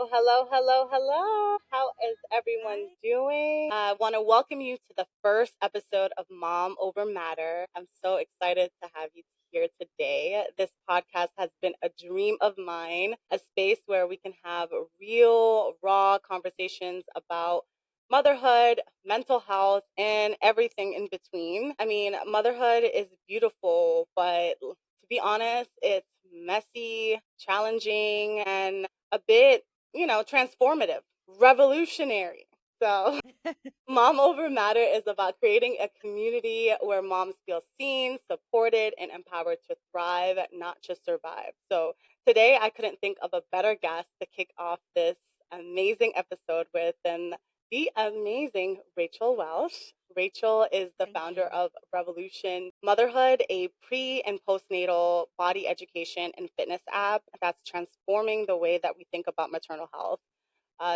Oh, hello, hello, hello. How is everyone Hi. doing? I want to welcome you to the first episode of Mom Over Matter. I'm so excited to have you here today. This podcast has been a dream of mine, a space where we can have real, raw conversations about motherhood, mental health, and everything in between. I mean, motherhood is beautiful, but to be honest, it's messy, challenging, and a bit transformative, revolutionary. So, Mom Over Matter is about creating a community where moms feel seen, supported, and empowered to thrive, not just survive. So, today I couldn't think of a better guest to kick off this amazing episode with than the amazing Rachel Welch. Rachel is the Thank founder you. of Revolution Motherhood, a pre and postnatal body education and fitness app that's transforming the way that we think about maternal health.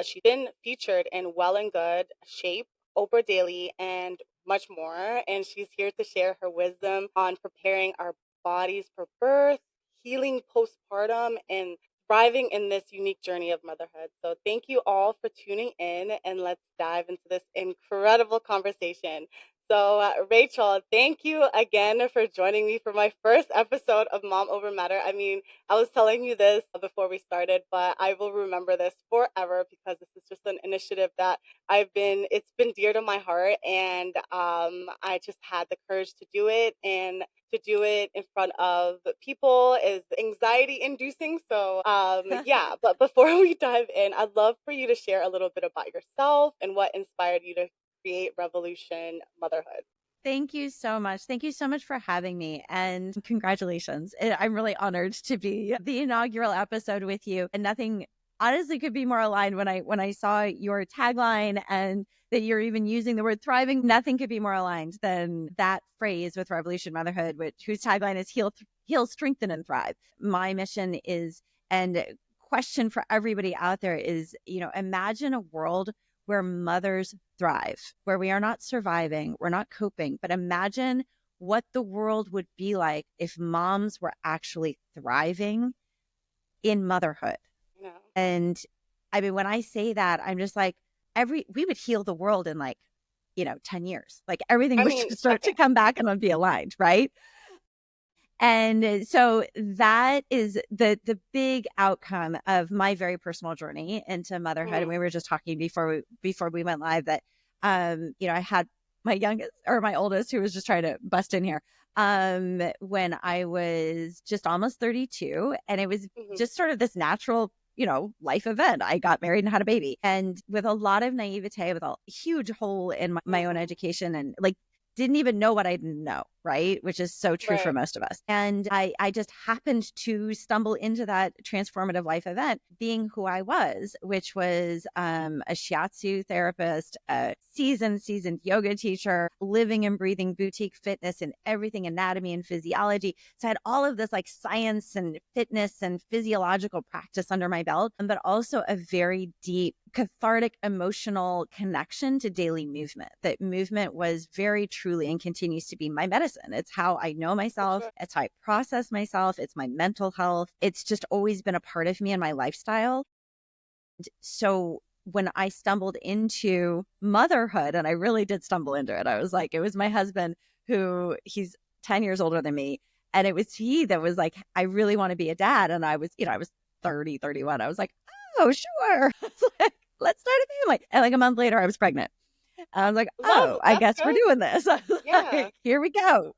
She's been featured in Well and Good, Shape, Oprah Daily, and much more. And she's here to share her wisdom on preparing our bodies for birth, healing postpartum, and thriving in this unique journey of motherhood. So, thank you all for tuning in, and let's dive into this incredible conversation. So, Rachel, thank you again for joining me for my first episode of Mom Over Matter. I mean, I was telling you this before we started, but I will remember this forever because this is just an initiative that it's been dear to my heart. And I just had the courage to do it. And to do it in front of people is anxiety inducing. So, yeah, but before we dive in, I'd love for you to share a little bit about yourself and what inspired you to create Revolution Motherhood. Thank you so much. Thank you so much for having me and congratulations. I'm really honored to be the inaugural episode with you. And nothing honestly could be more aligned when I saw your tagline and that you're even using the word thriving. Nothing could be more aligned than that phrase with Revolution Motherhood, whose tagline is heal, strengthen, and thrive. My mission is, and question for everybody out there is, imagine a world where mothers thrive, where we are not surviving, we're not coping, but imagine what the world would be like if moms were actually thriving in motherhood. Yeah. And I mean, when I say that, I'm just like, we would heal the world in 10 years. Like everything I would mean, start to okay. come back and would be aligned, right? And so that is the big outcome of my very personal journey into motherhood. And Mhm. we were just talking before we went live that I had my youngest or my oldest who was just trying to bust in here when I was just almost 32, and it was Mhm. just sort of this natural life event. I got married and had a baby, and with a lot of naivete, with a huge hole in my own Mhm. education, and like didn't even know what I didn't know, right? Which is so true for Right. most of us. And I just happened to stumble into that transformative life event being who I was, which was a shiatsu therapist, a seasoned yoga teacher, living and breathing boutique fitness and everything anatomy and physiology. So I had all of this like science and fitness and physiological practice under my belt, but also a very deep cathartic emotional connection to daily movement. That movement was very truly and continues to be my medicine. It's how I know For myself, sure. it's how I process myself, it's my mental health. It's just always been a part of me and my lifestyle. So when I stumbled into motherhood, and I really did stumble into it, I was like, it was my husband he's 10 years older than me. And it was he that was like, I really want to be a dad. And I was 30, 31. I was like, oh, sure. Like, let's start a family. And like a month later, I was pregnant. And I was like, oh, Love, I that's guess we're good. doing this. I was Yeah. like, here we go.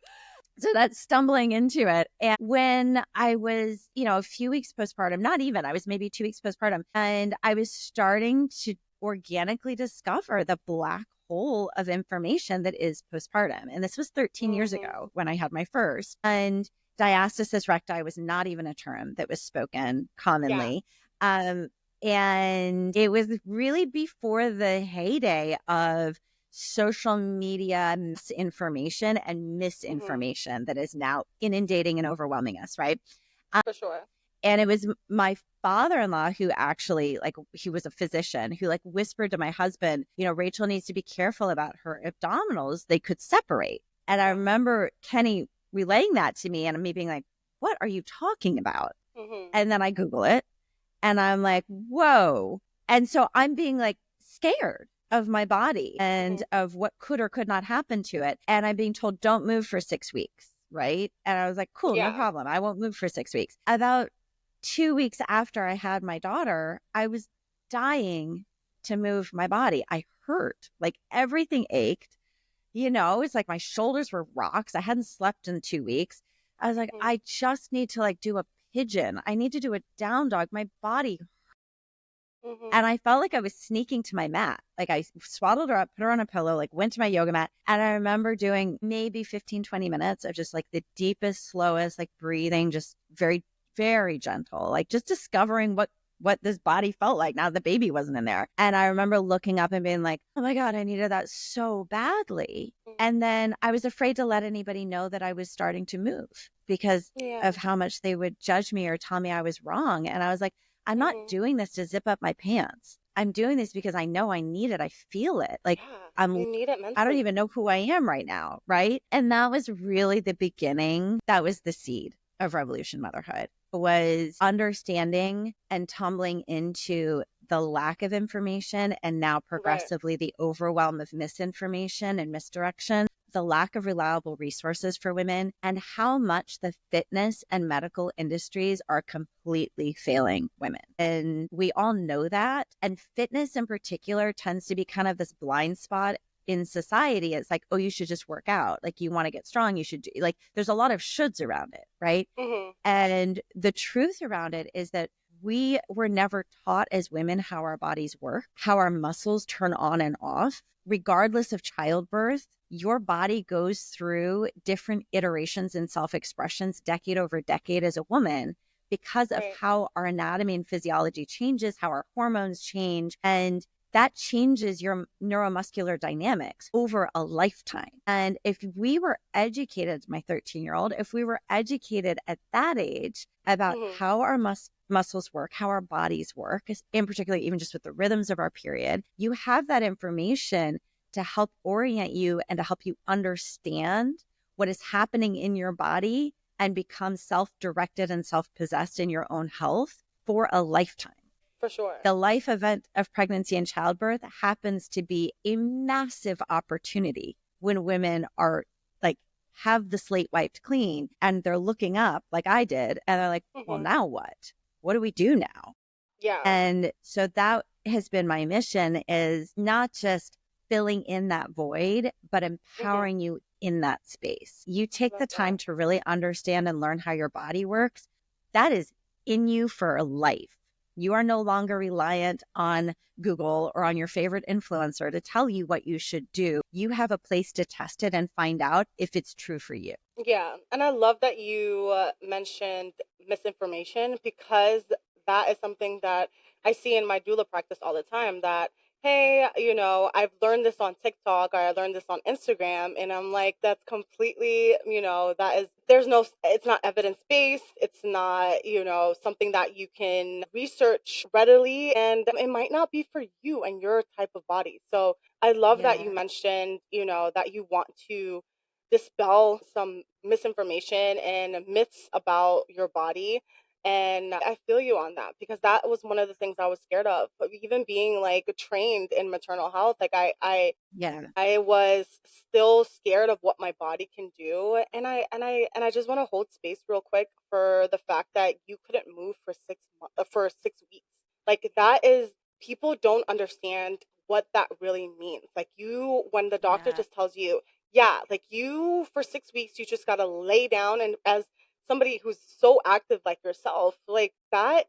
So that's stumbling into it. And when I was, a few weeks postpartum, not even, I was maybe 2 weeks postpartum, and I was starting to organically discover the black hole of information that is postpartum. And this was 13 years Mhm. ago when I had my first. And diastasis recti was not even a term that was spoken Yeah. commonly. Um, and it was really before the heyday of social media misinformation and Mhm. misinformation that is now inundating and overwhelming us, right? Um, For sure. and it was my father-in-law who actually, like, he was a physician who like whispered to my husband, Rachel needs to be careful about her abdominals. They could separate. And I Wow. remember Kenny relaying that to me and me being like, what are you talking about? Mhm. And then I Google it. And I'm like, whoa. And so I'm being like scared of my body and Mhm. of what could or could not happen to it. And I'm being told, don't move for 6 weeks. Right. And I was like, cool, no Yeah. problem. I won't move for 6 weeks. About 2 weeks after I had my daughter, I was dying to move my body. I hurt, like everything ached. It's like my shoulders were rocks. I hadn't slept in 2 weeks. I was like, Mhm. I just need to like do a pigeon. I need to do a down dog. My body. Mhm. And I felt like I was sneaking to my mat. Like I swaddled her up, put her on a pillow, like went to my yoga mat. And I remember doing maybe 15, 20 minutes of just like the deepest, slowest, like breathing, just very, very gentle, like just discovering what this body felt like now the baby wasn't in there. And I remember looking up and being like, oh my God, I needed that so badly. Mhm. And then I was afraid to let anybody know that I was starting to move because Yeah. of how much they would judge me or tell me I was wrong. And I was like, I'm not Mhm. doing this to zip up my pants. I'm doing this because I know I need it. I feel it. Like Yeah. I'm You need it I don't mentally. even know who I am right now, right? And that was really the beginning. That was the seed of Revolution Motherhood, was understanding and tumbling into the lack of information and now Right. progressively the overwhelm of misinformation and misdirection, the lack of reliable resources for women, and how much the fitness and medical industries are completely failing women. And we all know that. And fitness in particular tends to be kind of this blind spot in society. It's like, oh, you should just work out. Like, you want to get strong, you should do, like, there's a lot of shoulds around it, right? Mhm. And the truth around it is that we were never taught as women how our bodies work, how our muscles turn on and off. Regardless of childbirth, your body goes through different iterations and self expressions decade over decade as a woman because of Right. how our anatomy and physiology changes, how our hormones change. And that changes your neuromuscular dynamics over a lifetime. And if we were educated, my 13-year-old, if we were educated at that age about Mhm. how our muscles work, how our bodies work, in particular, even just with the rhythms of our period, you have that information to help orient you and to help you understand what is happening in your body and become self directed and self possessed in your own health for a lifetime. For sure. The life event of pregnancy and childbirth happens to be a massive opportunity when women are like, have the slate wiped clean and they're looking up like I did. And they're like, well, Mhm. now what? What do we do now? Yeah. And so that has been my mission, is not just filling in that void, but Mhm. empowering you in that space. You take Love the time that. to really understand and learn how your body works. That is in you for life. You are no longer reliant on Google or on your favorite influencer to tell you what you should do. You have a place to test it and find out if it's true for you. Yeah, and I love that you mentioned misinformation, because that is something that I see in my doula practice all the time. That, hey, I've learned this on TikTok, or I learned this on Instagram, and I'm like, that's completely, it's not evidence based. It's not, something that you can research readily, and it might not be for you and your type of body. So I love that you Yeah. mentioned, that you want to dispel some misinformation and myths about your body. And I feel you on that, because that was one of the things I was scared of. But even being like trained in maternal health, like Yeah. I was still scared of what my body can do. And I just want to hold space real quick for the fact that you couldn't move for 6 months, for 6 weeks. Like, that is, people don't understand what that really means. Like, when the doctor Yeah. just tells you, yeah, like, you for 6 weeks, you just got to lay down. And as somebody who's so active like yourself, like, that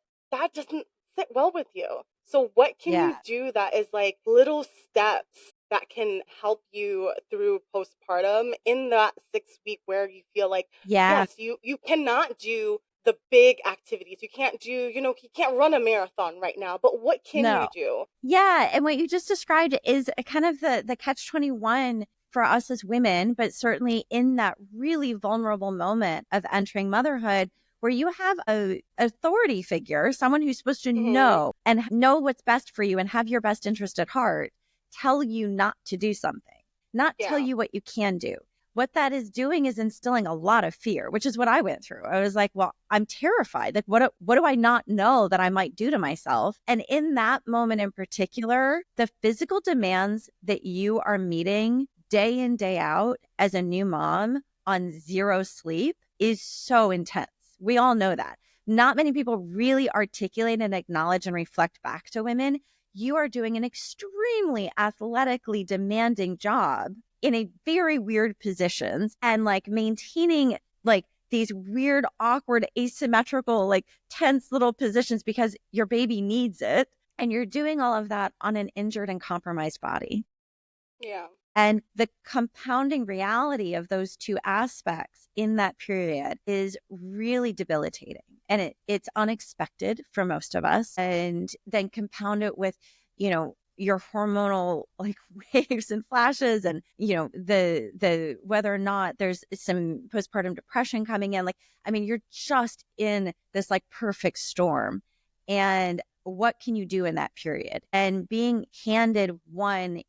doesn't sit well with you. So what can you Yeah. do that is like little steps that can help you through postpartum in that 6 week, where you feel like, Yeah. yes, you cannot do the big activities. You can't do, you can't run a marathon right now, but what can you No. do? Yeah, and what you just described is a kind of the catch-21 for us as women, but certainly in that really vulnerable moment of entering motherhood, where you have a authority figure, someone who's supposed to Mhm. know and know what's best for you and have your best interest at heart, tell you not to do something, not tell Yeah. you what you can do. what that is doing is instilling a lot of fear, which is what I went through. I was like, well, I'm terrified. Like, what do I not know that I might do to myself? And in that moment in particular, the physical demands that you are meeting day in, day out as a new mom on zero sleep is so intense. We all know that. Not many people really articulate and acknowledge and reflect back to women. You are doing an extremely athletically demanding job in a very weird positions and like maintaining like these weird, awkward, asymmetrical, like tense little positions because your baby needs it. And you're doing all of that on an injured and compromised body. Yeah. And the compounding reality of those two aspects in that period is really debilitating. And it's unexpected for most of us. And then compound it with, you know, your hormonal like waves and flashes and, you know, the whether or not there's some postpartum depression coming in. Like, I mean, you're just in this like perfect storm. And what can you do in that period? And being handed one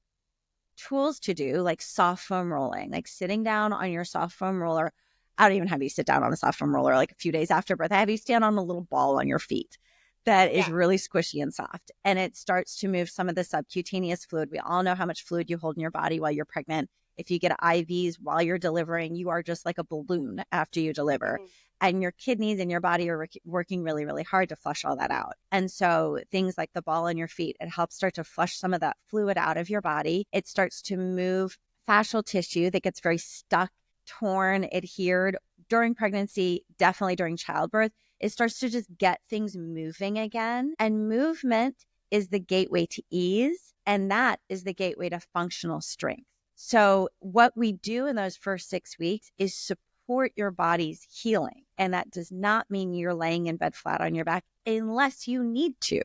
tools to do, like soft foam rolling, like sitting down on your soft foam roller. I don't even have you sit down on a soft foam roller like a few days after birth. I have you stand on a little ball on your feet that is really squishy and soft. And it starts to move some of the subcutaneous fluid. We all know how much fluid you hold in your body while you're pregnant. If you get IVs while you're delivering, you are just like a balloon after you deliver. Mm-hmm. And your kidneys and your body are working really, really hard to flush all that out. And so things like the ball on your feet, it helps start to flush some of that fluid out of your body. It starts to move fascial tissue that gets very stuck, torn, adhered during pregnancy, definitely during childbirth. It starts to just get things moving again. And movement is the gateway to ease. And that is the gateway to functional strength. So what we do in those first 6 weeks is support your body's healing. And that does not mean you're laying in bed flat on your back unless you need to.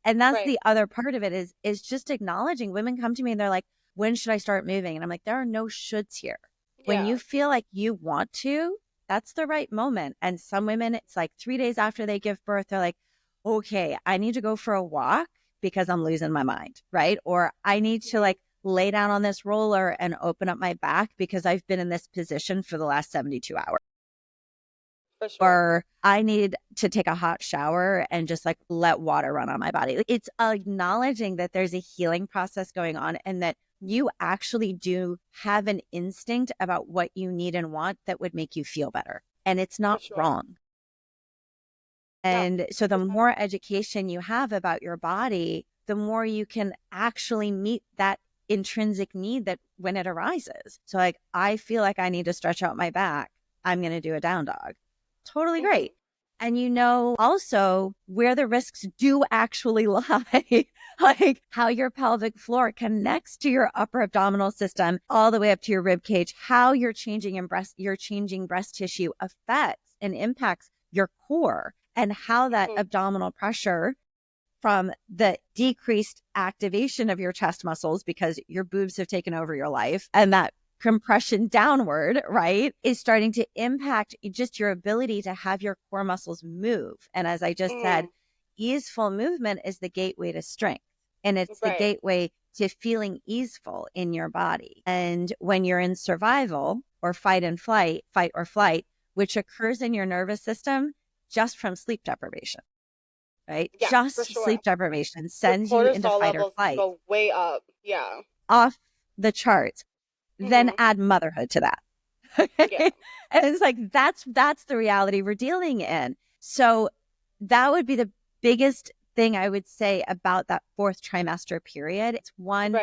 And that's the other part of it is just acknowledging. Women come to me and they're like, when should I start moving? And I'm like, there are no shoulds here. When you feel like you want to, that's the right moment. And some women, it's like 3 days after they give birth, they're like, okay, I need to go for a walk because I'm losing my mind, right? Or I need to like lay down on this roller and open up my back because I've been in this position for the last 72 hours. For sure. Or I need to take a hot shower and just like let water run on my body. It's acknowledging that there's a healing process going on and that you actually do have an instinct about what you need and want that would make you feel better. And it's not wrong. And so the more education you have about your body, the more you can actually meet that intrinsic need that when it arises. So like, I feel like I need to stretch out my back. I'm going to do a down dog. Totally great. And you know also where the risks do actually lie, like how your pelvic floor connects to your upper abdominal system all the way up to your rib cage, how your changing breast tissue affects and impacts your core, and how that abdominal pressure from the decreased activation of your chest muscles because your boobs have taken over your life and that compression downward, right, is starting to impact just your ability to have your core muscles move. And as I just said, easeful movement is the gateway to strength. And it's the gateway to feeling easeful in your body. And when you're in survival or fight or flight, which occurs in your nervous system just from sleep deprivation, right? Yeah, just sleep deprivation sends you into fight or flight. Go way up. Yeah. Off the charts. Then add motherhood to that. And it's like, that's the reality we're dealing in. So that would be the biggest thing I would say about that fourth trimester period. It's one,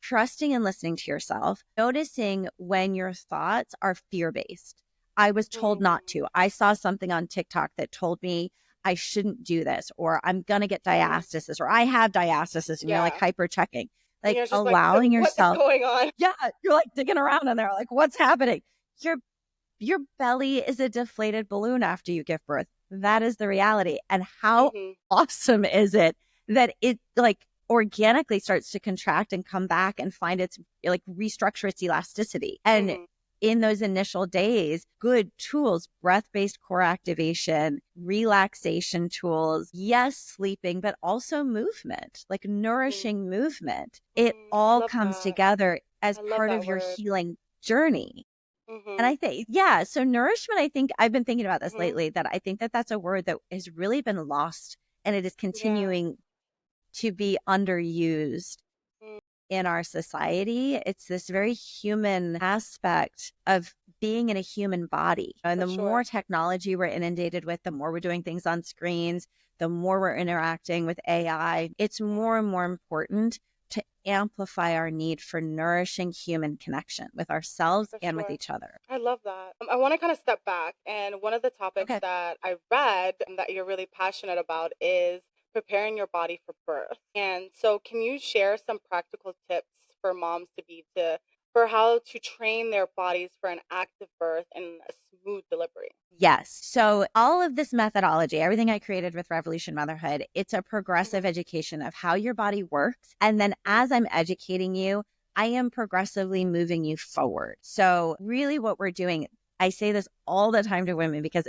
trusting and listening to yourself, noticing when your thoughts are fear-based. I was told not to. I saw something on TikTok that told me I shouldn't do this, or I'm going to get diastasis, or I have diastasis, and you're like hyper checking. Like allowing yourself, what's going on? Yeah, you're like digging around in there, like what's happening? Your belly is a deflated balloon after you give birth. That is the reality. And how awesome is it that it like organically starts to contract and come back and find its like restructure its elasticity. And in those initial days, good tools, breath-based core activation, relaxation tools, yes, sleeping, but also movement, like nourishing movement. It all comes together as part of your healing journey. And Mhm. I think, yeah, so nourishment, I think I've been thinking about this Mhm. lately, that I think that that's a word that has really been lost, and it is Yeah. continuing to be underused Mm, in our society. It's this very human aspect of being in a human body. And for the sure. more technology we're inundated with, the more we're doing things on screens, the more we're interacting with AI, it's more and more important to amplify our need for nourishing human connection with ourselves For and with sure. each other. I love that. I want to kind of step back. And one of the topics Okay. that I read and that you're really passionate about is preparing your body for birth. And so, can you share some practical tips for moms for how to train their bodies for an active birth and a smooth delivery? Yes. So all of this methodology, everything I created with Revolution Motherhood, it's a progressive Hmm. education of how your body works. And then Hmm. as I'm educating you, I am progressively moving you forward. So really what we're doing, I say this all the time to women because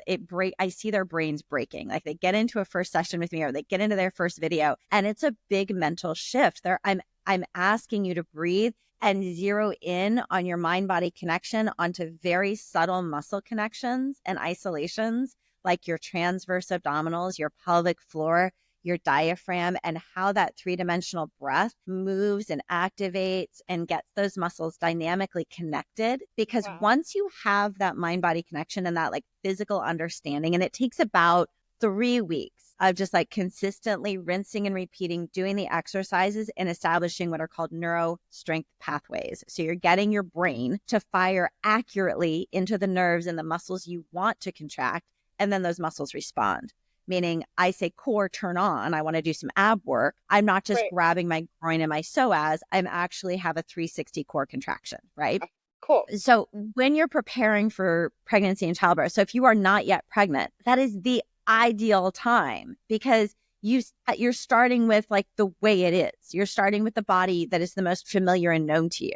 I see their brains breaking. Like they get into a first session with me or they get into their first video and it's a big mental shift. I'm asking you to breathe and zero in on your mind body connection onto very subtle muscle connections and isolations, like your transverse abdominals, your pelvic floor, your diaphragm, and how that three-dimensional breath moves and activates and gets those muscles dynamically connected. Because Wow. once you have that mind body connection and that like physical understanding, and it takes about 3 weeks of just like consistently rinsing and repeating, doing the exercises and establishing what are called neuro strength pathways. So you're getting your brain to fire accurately into the nerves and the muscles you want to contract. And then those muscles respond. Meaning, I say core turn on, I want to do some ab work. I'm not just Great. grabbing my groin and my psoas, I'm actually have a 360 core contraction, right? Uh, Cool. So when you're preparing for pregnancy and childbirth, so if you are not yet pregnant, that is the ideal time because you're starting with like the way it is. You're starting with the body that is the most familiar and known to you.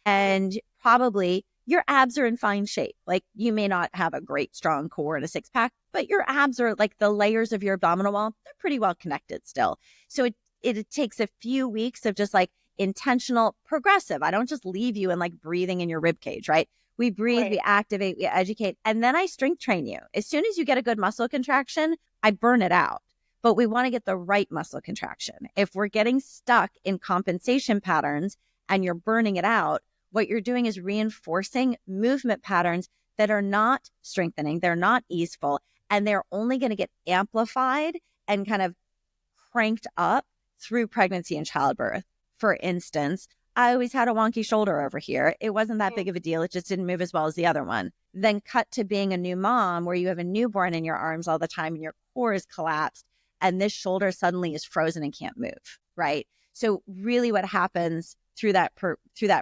Hmm. And probably your abs are in fine shape. Like you may not have a great strong core and a six pack, but your abs are like the layers of your abdominal wall, they're pretty well connected still. So it takes a few weeks of just like intentional, progressive. I don't just leave you in like breathing in your rib cage, right? We breathe, Right. we activate, we educate, and then I strength train you. As soon as you get a good muscle contraction, I burn it out. But we want to get the right muscle contraction. If we're getting stuck in compensation patterns and you're burning it out, what you're doing is reinforcing movement patterns that are not strengthening, they're not easeful, and they're only going to get amplified and kind of cranked up through pregnancy and childbirth. For instance, I always had a wonky shoulder over here. It wasn't that Mm, big of a deal. It just didn't move as well as the other one. Then cut to being a new mom where you have a newborn in your arms all the time and your core is collapsed and this shoulder suddenly is frozen and can't move, right? So really what happens through that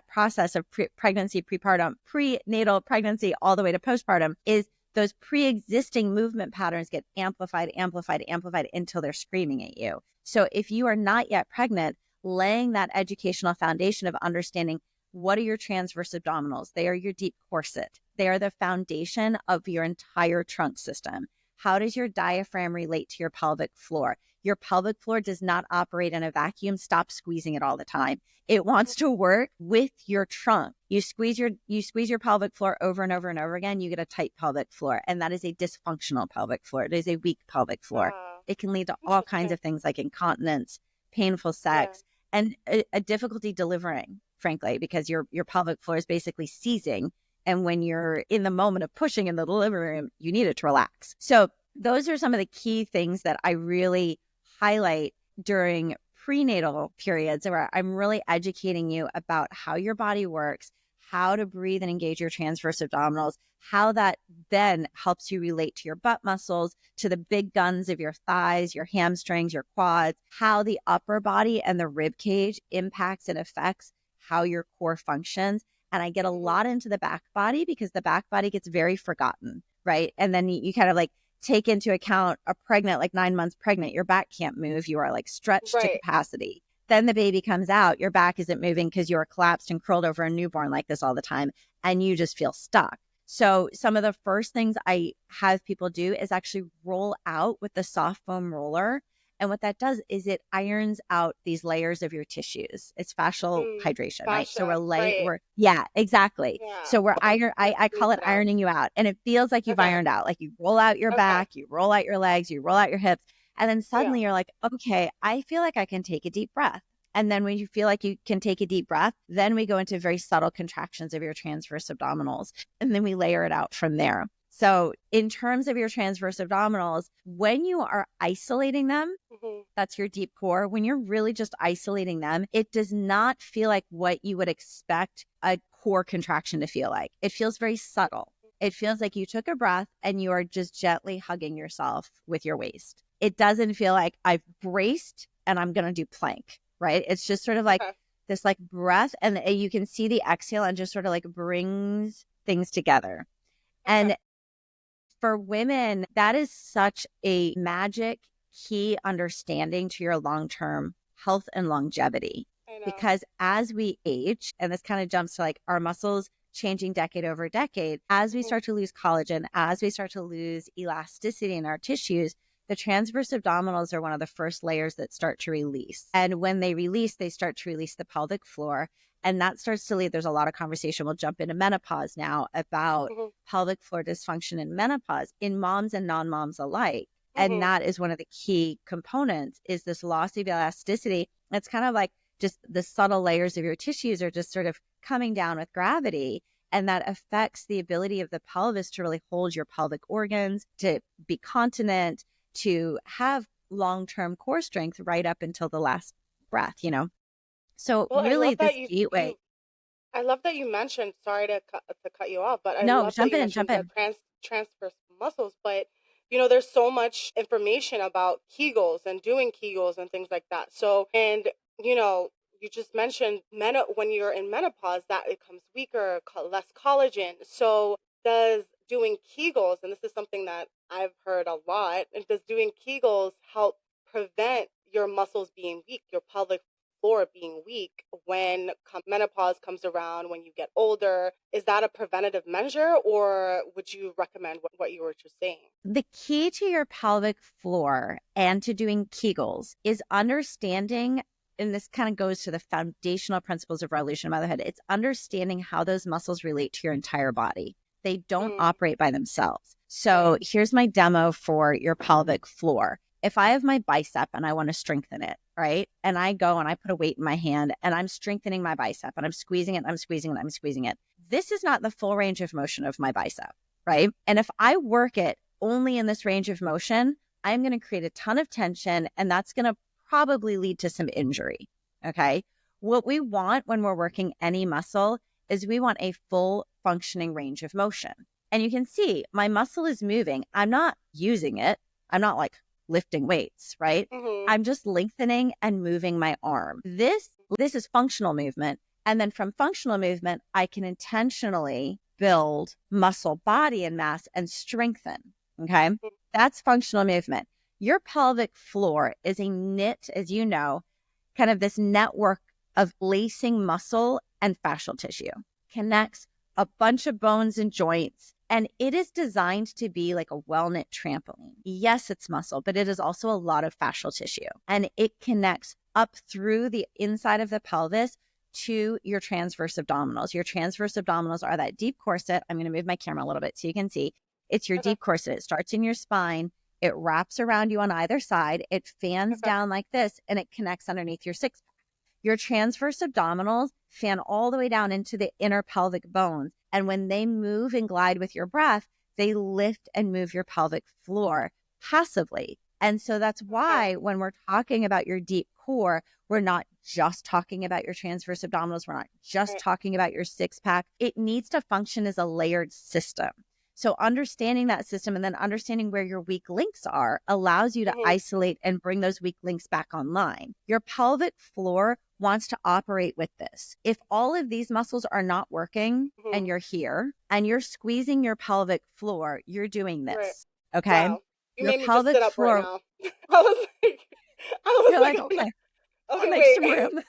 process of pregnancy, prepartum, prenatal pregnancy all the way to postpartum is those pre-existing movement patterns get amplified, amplified, amplified until they're screaming at you. So if you are not yet pregnant, laying that educational foundation of understanding what are your transverse abdominals? They are your deep corset. They are the foundation of your entire trunk system. How does your diaphragm relate to your pelvic floor? Your pelvic floor does not operate in a vacuum. Stop squeezing it all the time. It wants to work with your trunk. You squeeze your pelvic floor over and over and over again, you get a tight pelvic floor. And that is a dysfunctional pelvic floor. It is a weak pelvic floor. wow. It can lead to all kinds Interesting. of things like incontinence, painful Yeah. sex, and a difficulty delivering, frankly, because your pelvic floor is basically seizing. And when you're in the moment of pushing in the delivery room, you need it to relax. So those are some of the key things that I really highlight during prenatal periods where I'm really educating you about how your body works, how to breathe and engage your transverse abdominals, how that then helps you relate to your butt muscles, to the big guns of your thighs, your hamstrings, your quads, how the upper body and the rib cage impacts and affects how your core functions. And I get a Hmm. lot into the back body because the back body gets very forgotten, right? And then you kind of like take into account a pregnant, like 9 months pregnant, your back can't move. You are like stretched to Right. capacity. Then the baby comes out, your back isn't moving because you are collapsed and curled over a newborn like this all the time. And you just feel stuck. So some of the first things I have people do is actually roll out with the soft foam roller And what that does is it irons out these layers of your tissues. It's fascial hydration, right? So Fascia. Great. yeah, exactly. Yeah. So we're Okay. I Write call it it down. ironing you out. And it feels like you've Okay. ironed out. Like you roll out your Okay. back, you roll out your legs, you roll out your hips. And then Yeah. suddenly you're like, okay, I feel like I can take a deep breath. And then when you feel like you can take a deep breath, then we go into very subtle contractions of your transverse abdominals. And then we layer it out from there. So in terms of your transverse abdominals, when you are isolating them, that's your deep core. When you're really just isolating them, it does not feel like what you would expect a core contraction to feel like. It feels very subtle. It feels like you took a breath and you are just gently hugging yourself with your waist. It doesn't feel like I've braced and I'm going to do plank, right? It's just sort of like Okay. this like breath, and you can see the exhale and just sort of like brings things together. Okay. And for women, that is such a magic key understanding to your long-term health and longevity. I know. Because as we age, and this kind of jumps to like our muscles changing decade over decade, as we start to lose collagen, as we start to lose elasticity in our tissues, the transverse abdominals are one of the first layers that start to release. And when they release, they start to release the pelvic floor. And that starts to lead, there's a lot of conversation. We'll jump into menopause now about pelvic floor dysfunction in menopause in moms and non-moms alike. And that is one of the key components, is this loss of elasticity. It's kind of like just the subtle layers of your tissues are just sort of coming down with gravity. And that affects the ability of the pelvis to really hold your pelvic organs, to be continent, to have long-term core strength right up until the last breath, you know? So Well, I really love this that gateway. I love that you mentioned, sorry to cut you off, but I No, love that jump you in, mentioned jump the in. transverse muscles. But there's so much information about Kegels and doing Kegels and things like that. So, and you just mentioned when you're in menopause, that it becomes weaker, less collagen. So, does doing Kegels, and this is something that I've heard a lot, and does doing Kegels help prevent your muscles being weak, your pelvic floor being weak when menopause comes around, when you get older? Is that a preventative measure, or would you recommend what you were just saying? The key to your pelvic floor and to doing Kegels is understanding, and this kind of goes to the foundational principles of Revolution Motherhood. It's understanding how those muscles relate to your entire body. They don't operate by themselves. So here's my demo for your pelvic floor. If I have my bicep and I want to strengthen it, right? And I go and I put a weight in my hand and I'm strengthening my bicep and I'm squeezing it, I'm squeezing it, I'm squeezing it. This is not the full range of motion of my bicep, right? And if I work it only in this range of motion, I'm going to create a ton of tension, and that's going to probably lead to some injury. Okay. What we want when we're working any muscle is we want a full functioning range of motion. And you can see my muscle is moving. I'm not using it. I'm not like lifting weights, right? I'm just lengthening and moving my arm. This is functional movement. And then from functional movement, I can intentionally build muscle, body, and mass and strengthen. Okay. That's functional movement. Your pelvic floor is a knit, as you know, kind of this network of lacing muscle and fascial tissue, connects a bunch of bones and joints. And it is designed to be like a well-knit trampoline. Yes, it's muscle, but it is also a lot of fascial tissue. And it connects up through the inside of the pelvis to your transverse abdominals. Your transverse abdominals are that deep corset. I'm going to move my camera a little bit so you can see. It's your deep corset. It starts in your spine. It wraps around you on either side. It fans down like this, and it connects underneath your six pack. Your transverse abdominals fan all the way down into the inner pelvic bones. And when they move and glide with your breath, they lift and move your pelvic floor passively. And so that's why when we're talking about your deep core, we're not just talking about your transverse abdominals. We're not just talking about your six pack. It needs to function as a layered system. So understanding that system and then understanding where your weak links are allows you to isolate and bring those weak links back online. Your pelvic floor wants to operate with this. If all of these muscles are not working and you're here and you're squeezing your pelvic floor, you're doing this. Okay. Wow. You Your made me just pelvic sit up right floor, now. I was like, you're like, okay, I'll okay, make wait. some room.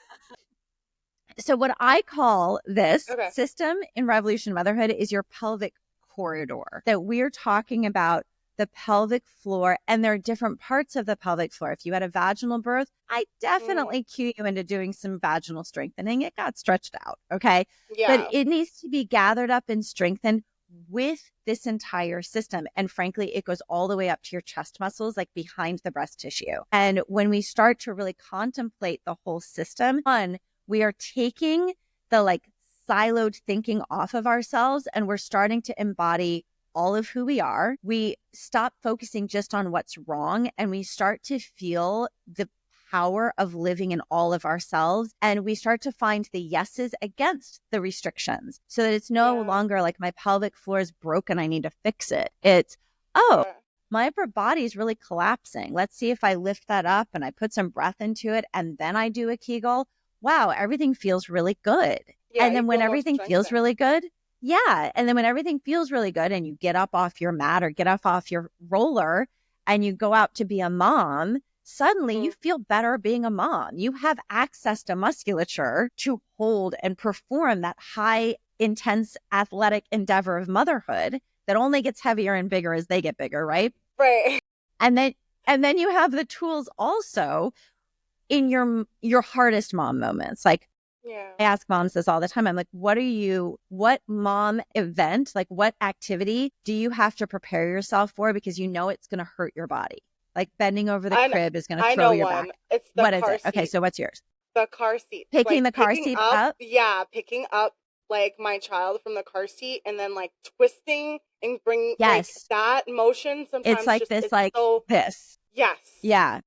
So what I call this Okay. system in Revolution Motherhood is your pelvic corridor, that we're talking about the pelvic floor, and there are different parts of the pelvic floor. If you had a vaginal birth, I definitely cue you into doing some vaginal strengthening. It got stretched out. Okay. But Yeah. it needs to be gathered up and strengthened with this entire system. And frankly, it goes all the way up to your chest muscles, like behind the breast tissue. And when we start to really contemplate the whole system, one, we are taking the like siloed thinking off of ourselves and we're starting to embody all of who we are. We stop focusing just on what's wrong and we start to feel the power of living in all of ourselves. And we start to find the yeses against the restrictions so that it's no longer like my pelvic floor is broken, I need to fix it. It's, oh, my upper body is really collapsing. Let's see if I lift that up and I put some breath into it and then I do a Kegel. Wow, everything feels really good. Yeah, and then when everything feels really good, and then when everything feels really good and you get up off your mat or get up off your roller and you go out to be a mom, suddenly you feel better being a mom. You have access to musculature to hold and perform that high, intense athletic endeavor of motherhood that only gets heavier and bigger as they get bigger, right? Right. And then you have the tools also in your hardest mom moments. Like, I ask moms this all the time. I'm like, what mom event, like what activity do you have to prepare yourself for because you know it's going to hurt your body? Like bending over the crib is going to throw your back. It's the what is car it? Okay, seat. so what's yours? The car seat. Picking like, the car seat up? Yeah, picking up like my child from the car seat and then like twisting and bringing like that motion sometimes it's like just, this, it's like so, this. Yes. Yeah.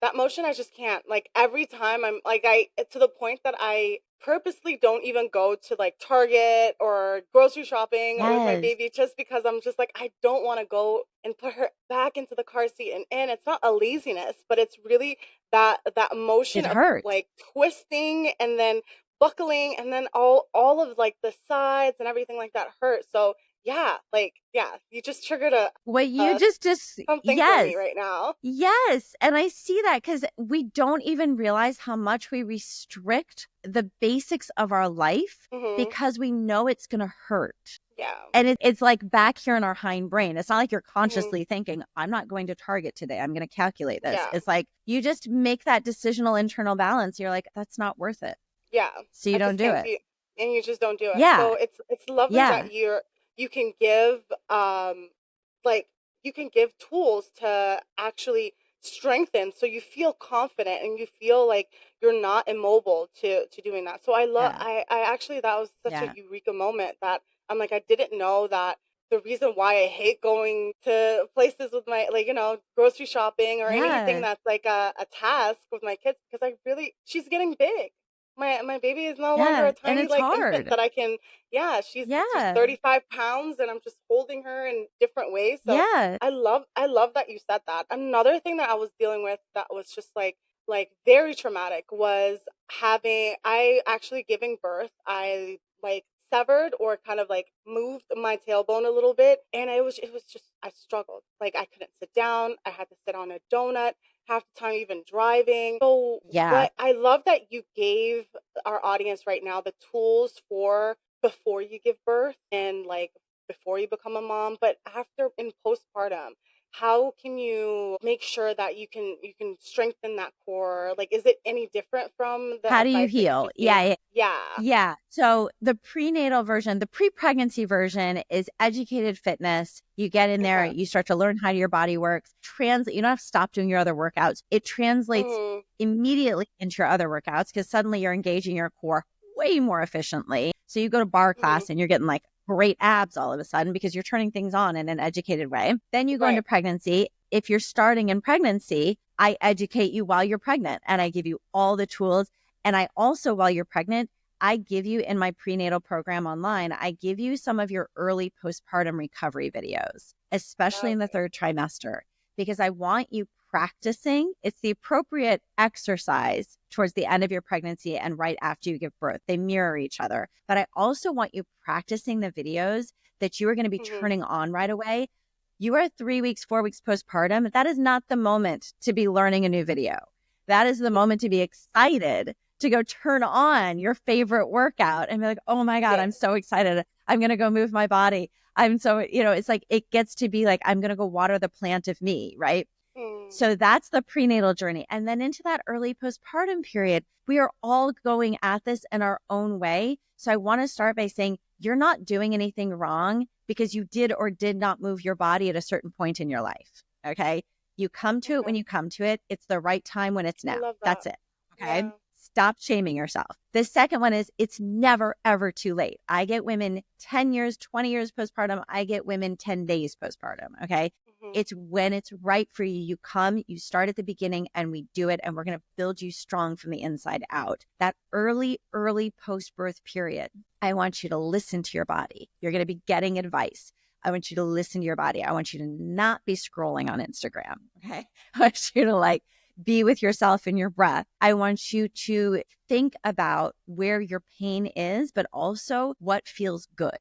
That motion I just can't. Like every time I'm like to the point that I purposely don't even go to like Target or grocery shopping with my baby just because I'm just like I don't want to go and put her back into the car seat and it's not a laziness, but it's really that motion of like twisting and then buckling and then all of like the sides and everything like that hurt. So you just triggered something for me right now. Yes. And I see that because we don't even realize how much we restrict the basics of our life because we know it's going to hurt. Yeah. And it's like back here in our hind brain. It's not like you're consciously thinking, I'm not going to Target today. I'm going to calculate this. It's like you just make that decisional internal balance. You're like, that's not worth it. Yeah. So you don't do it. And you just don't do it. Yeah. So it's lovely that you can give you can give tools to actually strengthen so you feel confident and you feel like you're not immobile to doing that. So I actually, that was such a eureka moment that I'm like, I didn't know that the reason why I hate going to places with my, like, grocery shopping or anything that's like a task with my kids, because she's getting big. My baby is no longer a tiny like infant that I can, she's 35 pounds and I'm just holding her in different ways. So I love that you said that. Another thing that I was dealing with that was just like very traumatic was I actually giving birth. I like severed or kind of like moved my tailbone a little bit, and it was just, I struggled. Like I couldn't sit down. I had to sit on a donut half the time, even driving. So what I love that you gave our audience right now the tools for before you give birth and like before you become a mom, but after in postpartum, how can you make sure that you can strengthen that core? Like, is it any different from the how do you heal? Yeah. So the prenatal version, the pre-pregnancy version is educated fitness. You get in there, you start to learn how your body works. You don't have to stop doing your other workouts. It translates immediately into your other workouts because suddenly you're engaging your core way more efficiently. So you go to bar class and you're getting like great abs all of a sudden because you're turning things on in an educated way. Then you go into pregnancy. If you're starting in pregnancy, I educate you while you're pregnant and I give you all the tools. And I also, while you're pregnant, I give you in my prenatal program online, I give you some of your early postpartum recovery videos, especially in the third trimester, because I want you practicing. It's the appropriate exercise towards the end of your pregnancy and right after you give birth. They mirror each other. But I also want you practicing the videos that you are going to be turning on right away. You are 3 weeks, 4 weeks postpartum. That is not the moment to be learning a new video. That is the moment to be excited to go turn on your favorite workout and be like, oh my God, I'm so excited. I'm going to go move my body. I'm so, it's like, it gets to be like, I'm going to go water the plant of me. Right. Mm. So that's the prenatal journey. And then into that early postpartum period, we are all going at this in our own way. So I want to start by saying you're not doing anything wrong because you did or did not move your body at a certain point in your life. Okay. You come to it when Okay. you come to it. It's the right time when it's I now. love That's that. it. Okay. Yeah. Stop shaming yourself. The second one is it's never, ever too late. I get women 10 years, 20 years postpartum. I get women 10 days postpartum. Okay. Hmm. It's when it's right for you. You come, you start at the beginning, and we do it. And we're going to build you strong from the inside out. That early post birth period, I want you to listen to your body. You're going to be getting advice. I want you to listen to your body. I want you to not be scrolling on Instagram. Okay. I want you to like be with yourself and your breath. I want you to think about where your pain is, but also what feels good.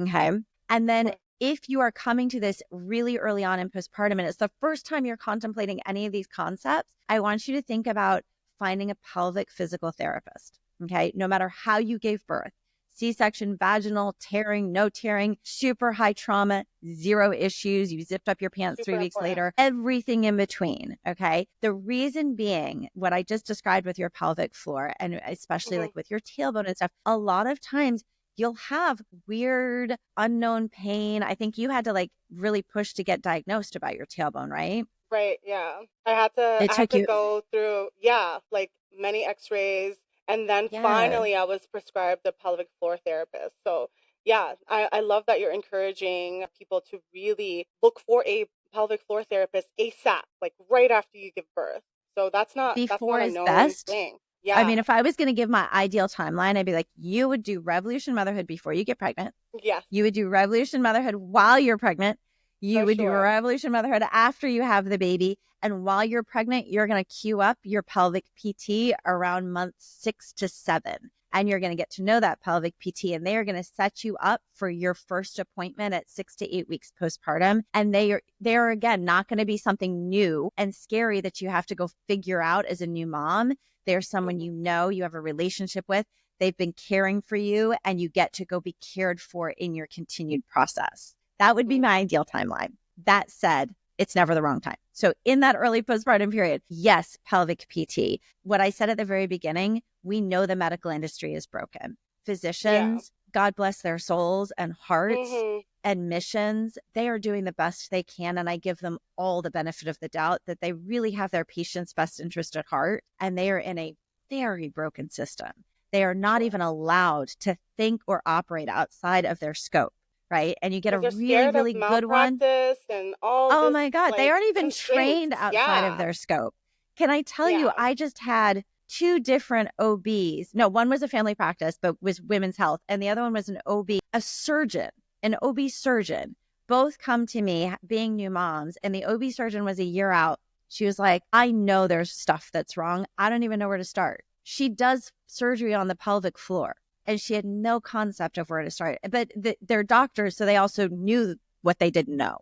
Okay. And then Okay. if you are coming to this really early on in postpartum and it's the first time you're contemplating any of these concepts, I want you to think about finding a pelvic physical therapist. Okay. No matter how you gave birth, C-section, vaginal, tearing, no tearing, super high trauma, zero issues. You zipped up your pants Super 3 weeks important. later, everything in between. Okay. The reason being what I just described with your pelvic floor and especially Hmm. like with your tailbone and stuff, a lot of times you'll have weird unknown pain. I think you had to like really push to get diagnosed about your tailbone, right? Right, yeah. I had to You, go through, yeah, like many x-rays, and then yeah, finally I was prescribed a pelvic floor therapist. So, yeah, I love that you're encouraging people to really look for a pelvic floor therapist ASAP, like right after you give birth. So that's not before a is known best. thing. I Yeah. mean, if I was going to give my ideal timeline, I'd be like, you would do Revolution Motherhood before you get pregnant. Yes, You would do Revolution Motherhood while you're pregnant. You for would do sure. Revolution Motherhood after you have the baby. And while you're pregnant, you're going to queue up your pelvic PT around month 6 to 7. And you're going to get to know that pelvic PT. And they are going to set you up for your first appointment at 6 to 8 weeks postpartum. And they are again not going to be something new and scary that you have to go figure out as a new mom. They're someone Hmm. you have a relationship with. They've been caring for you and you get to go be cared for in your continued process. That would be Hmm. my ideal timeline. That said, it's never the wrong time. So in that early postpartum period, yes, pelvic PT. What I said at the very beginning, we know the medical industry is broken. Yeah. Physicians, God bless their souls and hearts, Hmm. admissions, they are doing the best they can. And I give them all the benefit of the doubt that they really have their patient's best interest at heart. And they are in a very broken system. They are not Sure. even allowed to think or operate outside of their scope, right? And you get a Because they're really, scared of really good one. malpractice and all Oh this my God, they like aren't even trained constraints. outside of Yeah. their scope. Can I tell you, Yeah. I just had two different OBs. No, one was a family practice, but was women's health. And the other one was an OB, a surgeon, an OB surgeon. Both come to me being new moms. And the OB surgeon was a year out. She was like, I know there's stuff that's wrong. I don't even know where to start. She does surgery on the pelvic floor and she had no concept of where to start. But they're doctors, so they also knew what they didn't know.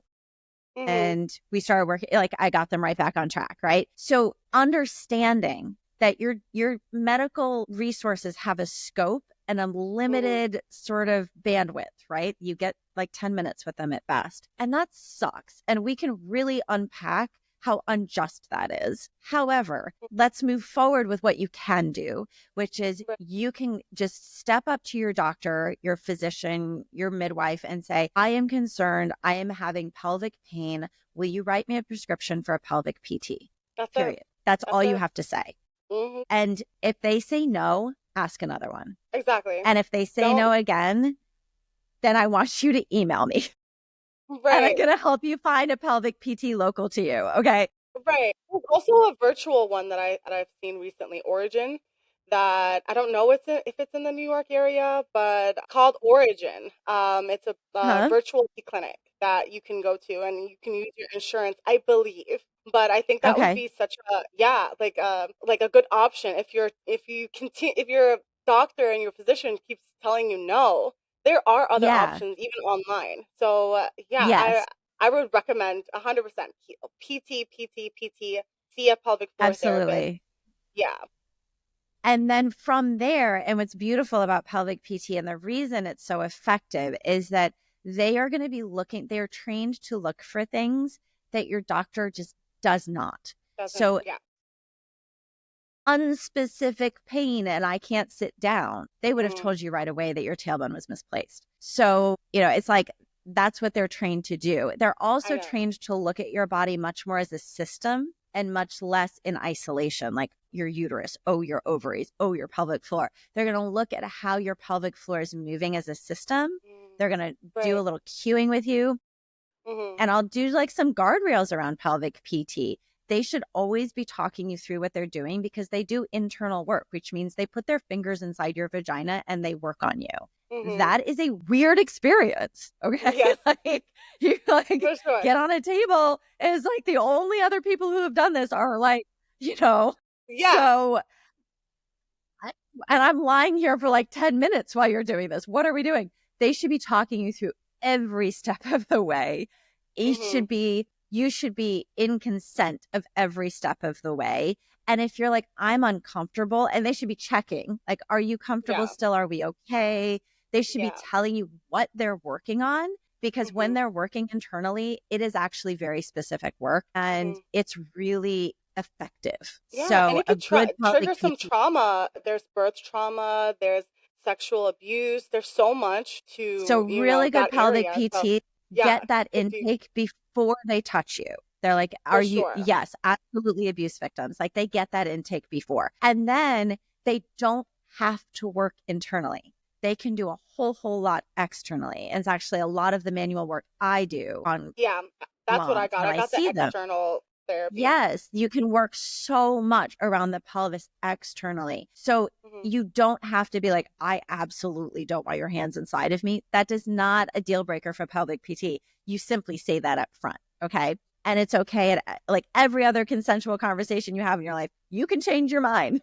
Hmm. And we started working, like I got them right back on track, right? So understanding that your medical resources have a scope and a Hmm. limited sort of bandwidth, right? You get like 10 minutes with them at best. And that sucks. And we can really unpack how unjust that is. However, let's move forward with what you can do, which is Right. you can just step up to your doctor, your physician, your midwife, and say, I am concerned. I am having pelvic pain. Will you write me a prescription for a pelvic PT? That's it. Period. That's That's all you it. have to say. Hmm. And if they say no, ask another one. Exactly. And if they say no Don't. again, then I want you to email me and I'm Right. going to help you find a pelvic PT local to you. Okay. Right. There's also a virtual one that I've seen recently, Origin, that I don't know if it's in the New York area, but called Origin. It's a Huh? virtual clinic that you can go to, and you can use your insurance, I believe. But I think that would Okay. be such a, yeah, like a good option if your doctor and your physician keeps telling you no. There are other Yeah. options even online. So yeah, Yes. I would recommend 100% PT, see a pelvic floor therapist. Absolutely. Yeah. And then from there, and what's beautiful about pelvic PT and the reason it's so effective is that they are going to be looking, they're trained to look for things that your doctor just does not. Doesn't, So yeah. unspecific pain and I can't sit down, they would have Mm, told you right away that your tailbone was misplaced. So, it's like that's what they're trained to do. They're I also know. trained to look at your body much more as a system and much less in isolation, like your uterus, oh, your ovaries, oh, your pelvic floor. They're going to look at how your pelvic floor is moving as a system. Mm, They're going to do a right. little cueing with you. Mm-hmm. And I'll do like some guardrails around pelvic PT. They should always be talking you through what they're doing because they do internal work, which means they put their fingers inside your vagina and they work on you. Mm-hmm. That is a weird experience. Okay. Yes, Like you like for sure. get on a table is like the only other people who have done this are like, you know, Yeah. so I- and I'm lying here for like 10 minutes while you're doing this. What are we doing? They should be talking you through every step of the way. Mm-hmm. You should be in consent of every step of the way. And if you're like, I'm uncomfortable, and they should be checking, like, are you comfortable Yeah. still? Are we okay? They should be Yeah. telling you what they're working on because when Mm-hmm. they're working internally, it is actually very specific work and Mm-hmm. it's really effective. Yeah, and So it a could good trigger pelvic some PT. trauma. There's birth trauma, there's sexual abuse. There's so much So to, really good that pelvic area. So, PT, yeah, get that if you, intake before they touch you. They're like, for are you? sure. Yes, absolutely abuse victims. Like they get that intake before. And then they don't have to work internally. They can do a whole lot externally. And it's actually a lot of the manual work I do on Yeah, that's what I moms got. when I I got the see them. external therapy. Yes, you can work so much around the pelvis externally. So Hmm. you don't have to be like, I absolutely don't want your hands inside of me. That is not a deal breaker for pelvic PT. You simply say that up front. Okay. And it's okay at like every other consensual conversation you have in your life, you can change your mind.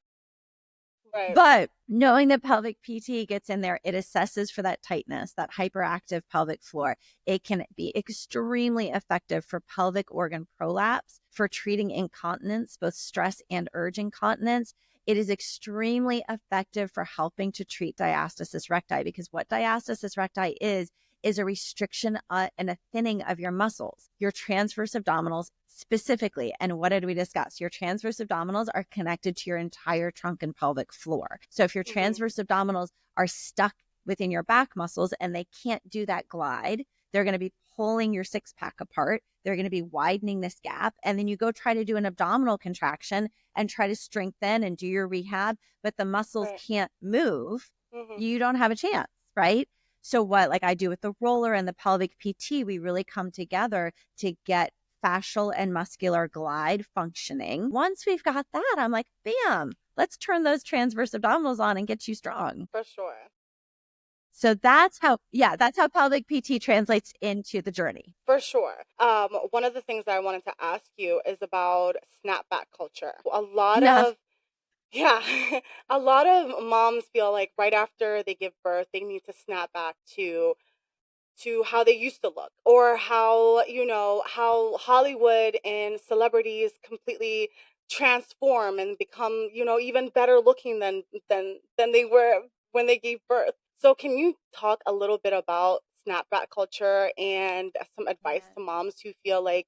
Right. But knowing that pelvic PT gets in there, it assesses for that tightness, that hyperactive pelvic floor. It can be extremely effective for pelvic organ prolapse, for treating incontinence, both stress and urge incontinence. It is extremely effective for helping to treat diastasis recti because what diastasis recti is a restriction and a thinning of your muscles, your transverse abdominals specifically. And what did we discuss? Your transverse abdominals are connected to your entire trunk and pelvic floor. So if your Hmm. transverse abdominals are stuck within your back muscles and they can't do that glide, they're going to be pulling your six pack apart. They're going to be widening this gap. And then you go try to do an abdominal contraction and try to strengthen and do your rehab, but the muscles Right. can't move. Hmm. You don't have a chance, right? So what like I do with the roller and the pelvic PT, we really come together to get fascial and muscular glide functioning. Once we've got that, I'm like, bam, let's turn those transverse abdominals on and get you strong. For sure. So that's how pelvic PT translates into the journey. For sure. One of the things that I wanted to ask you is about snapback culture. A lot Yeah. of Yeah, a lot of moms feel like right after they give birth, they need to snap back to how they used to look, or how, how Hollywood and celebrities completely transform and become, even better looking than they were when they gave birth. So can you talk a little bit about snapback culture and some advice Yeah. to moms who feel like,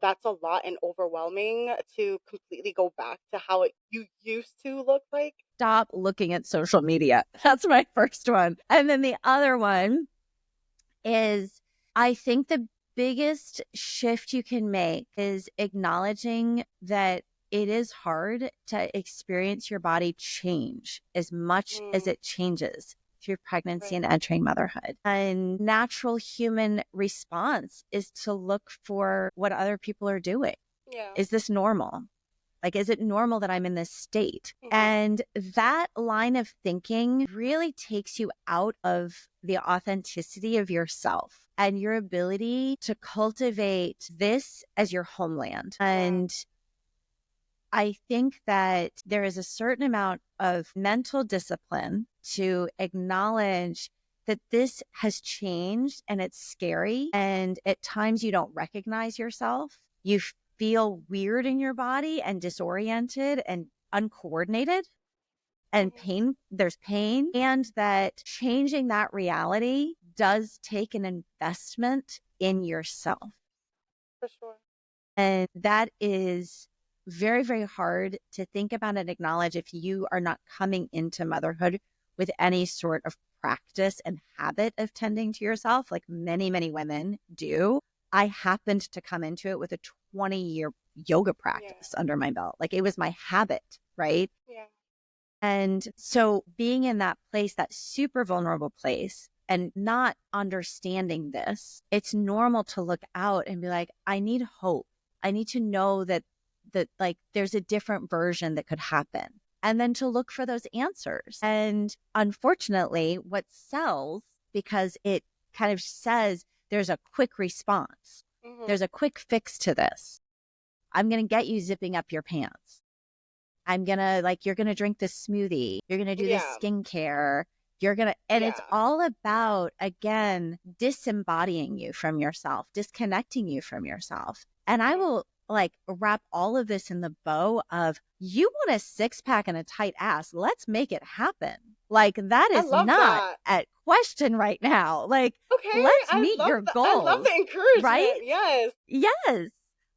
that's a lot and overwhelming to completely go back to how you used to look like? Stop looking at social media. That's my first one. And then the other one is I think the biggest shift you can make is acknowledging that it is hard to experience your body change as much as Mm, it changes through pregnancy right. and entering motherhood. And natural human response is to look for what other people are doing. Yeah. Is this normal? Like, is it normal that I'm in this state? Hmm. And that line of thinking really takes you out of the authenticity of yourself and your ability to cultivate this as your homeland. Yeah. And I think that there is a certain amount of mental discipline to acknowledge that this has changed and it's scary. And at times you don't recognize yourself. You feel weird in your body and disoriented and uncoordinated. and there's pain, and that changing that reality does take an investment in yourself. For sure. And that is very, very hard to think about and acknowledge if you are not coming into motherhood with any sort of practice and habit of tending to yourself, like many, many women do. I happened to come into it with a 20-year yoga practice under my belt. Like, it was my habit, right? Yeah. And so being in that place, that super vulnerable place, and not understanding this, it's normal to look out and be like, I need hope. I need to know that like there's a different version that could happen. And then to look for those answers. And unfortunately, what sells, because it kind of says there's a quick response, there's a quick fix to this. I'm going to get you zipping up your pants. I'm going to, like, you're going to drink this smoothie. You're going to do this skincare. You're going to, and it's all about, again, disembodying you from yourself, disconnecting you from yourself. And I will like wrap all of this in the bow of, you want a six pack and a tight ass. Let's make it happen. Like, that is not at question right now. Like, let's meet your goals. I love the encouragement. Right? Yes. Yes.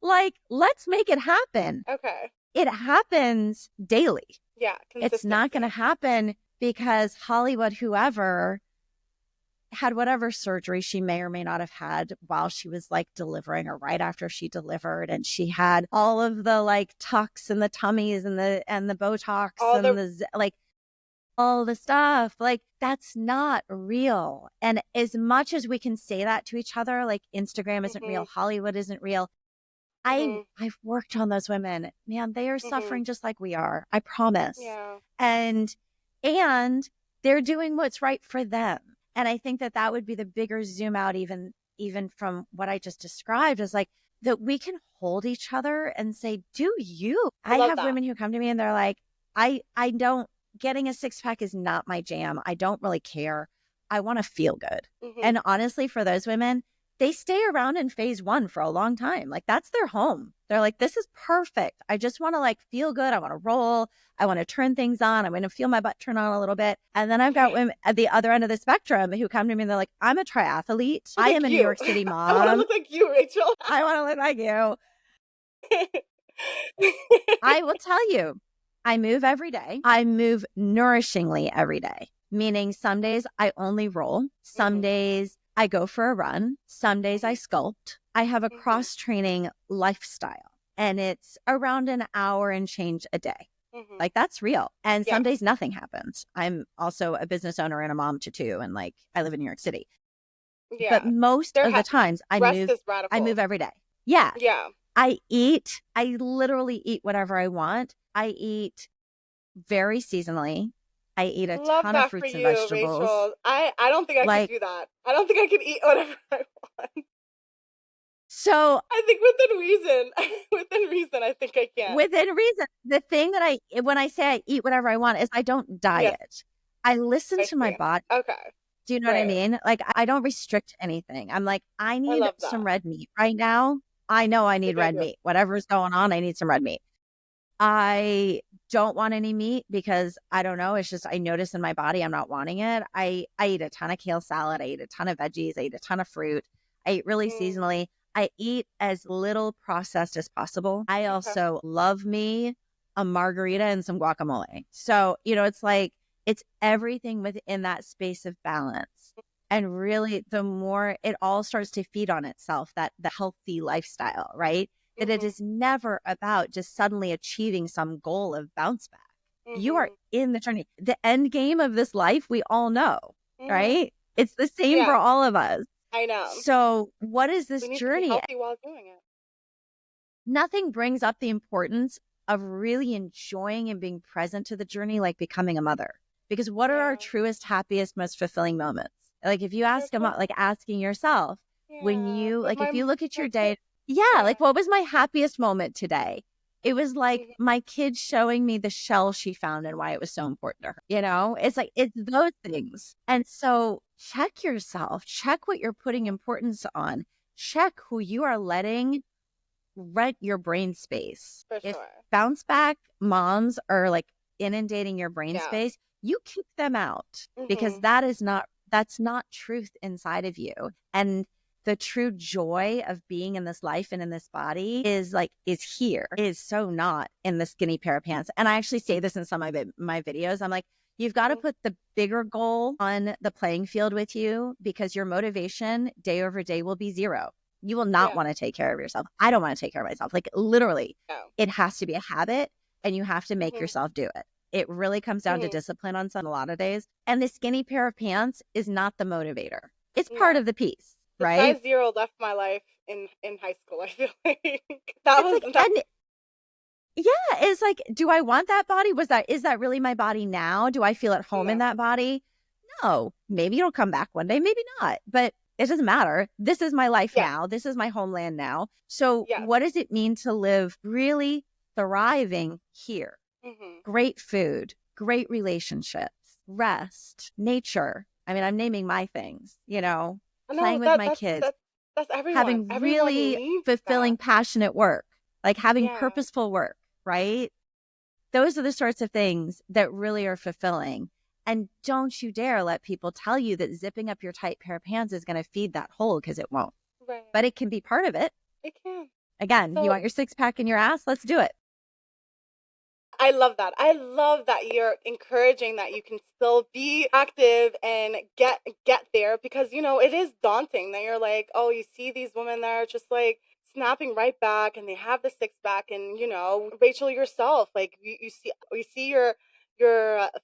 Like, let's make it happen. Okay. It happens daily. Yeah. It's not going to happen because Hollywood, whoever, had whatever surgery she may or may not have had while she was like delivering or right after she delivered. And she had all of the like tucks and the tummies and the Botox and the like all the stuff. Like, that's not real. And as much as we can say that to each other, like Instagram isn't real, Hollywood isn't real. I've worked on those women. Man, they are suffering just like we are. I promise. Yeah. And they're doing what's right for them. And I think that would be the bigger zoom out, even from what I just described, is like that we can hold each other and say, do you? I have women who come to me and they're like, I don't, getting a six pack is not my jam. I don't really care. I want to feel good. And honestly, for those women, they stay around in phase one for a long time. Like, that's their home. They're like, this is perfect. I just want to like feel good. I want to roll. I want to turn things on. I want to feel my butt turn on a little bit. And then I've got women at the other end of the spectrum who come to me and they're like, I'm a triathlete. I am a New York City mom. I want to look like you, Rachel. I want to look like you. I will tell you, I move every day. I move nourishingly every day, meaning some days I only roll. Some days I go for a run. Some days I sculpt. I have a cross-training lifestyle, and it's around an hour and change a day. Like, that's real. And some days nothing happens. I'm also a business owner and a mom to two, and like, I live in New York City. But most of the times I move every day. Yeah. Yeah. I literally eat whatever I want. I eat very seasonally. I eat a ton of fruits and vegetables. Rachel. I don't think I could do that. I don't think I could eat whatever I want. So I think within reason, I think I can. Within reason. The thing that when I say I eat whatever I want is I don't diet. Yes. I listen to my body. Okay. Do you know what I mean? Like, I don't restrict anything. I'm like, I need some red meat right now. I know I need red meat. Whatever's going on, I need some red meat. I don't want any meat because I don't know. It's just, I notice in my body, I'm not wanting it. I eat a ton of kale salad. I eat a ton of veggies. I eat a ton of fruit. I eat really seasonally. I eat as little processed as possible. I also love me a margarita and some guacamole. So, it's like, it's everything within that space of balance. And really, the more it all starts to feed on itself, the healthy lifestyle, right? That it is never about just suddenly achieving some goal of bounce back. You are in the journey. The end game of this life, we all know, right? It's the same for all of us. I know. So what is this journey? To be healthy while doing it. Nothing brings up the importance of really enjoying and being present to the journey like becoming a mother. Because what are our truest, happiest, most fulfilling moments? Like, if you ask them, like asking yourself, when you, like, if you look at your day, like, what was my happiest moment today? It was like my kid showing me the shell she found and why it was so important to her. It's like, it's those things. And so check yourself, check what you're putting importance on, check who you are letting rent your brain space. For sure. If bounce back moms are like inundating your brain Yeah. space, you kick them out because Mhm. that's not truth inside of you. And the true joy of being in this life and in this body is here. It is so not in the skinny pair of pants. And I actually say this in some of my videos. I'm like, you've got to Mhm. put the bigger goal on the playing field with you, because your motivation day over day will be zero. You will not Yeah. want to take care of yourself. I don't want to take care of myself. Like, literally, Yeah. it has to be a habit, and you have to make Mhm. yourself do it. It really comes down to Mhm. discipline on a lot of days. And the skinny pair of pants is not the motivator. It's part No. of the piece, The right? size 0 left my life in high school, I feel like. That It's was like, that. and yeah, it's like, do I want that body? Is that really my body now? Do I feel at home in No. that body? No. Maybe it'll come back one day, maybe not. But it doesn't matter. This is my life Yeah. now. This is my homeland now. So Yes. what does it mean to live really thriving here? Mhm. Great food, great relationships, rest, nature. I mean, I'm naming my things, No, playing with my that's kids, that's everyone. having Everyone really needs that. fulfilling, passionate work, like having Yeah. purposeful work, right? Those are the sorts of things that really are fulfilling. And don't you dare let people tell you that zipping up your tight pair of pants is going to feed that hole, because it won't. Right. But it can be part of it. It can. Again, you So want your six pack in your ass? Let's do it. I love that. I love that you're encouraging that you can still be active and get there, because it is daunting that you're like, oh, you see these women that are just like snapping right back and they have the six pack, and Rachel yourself, like you see your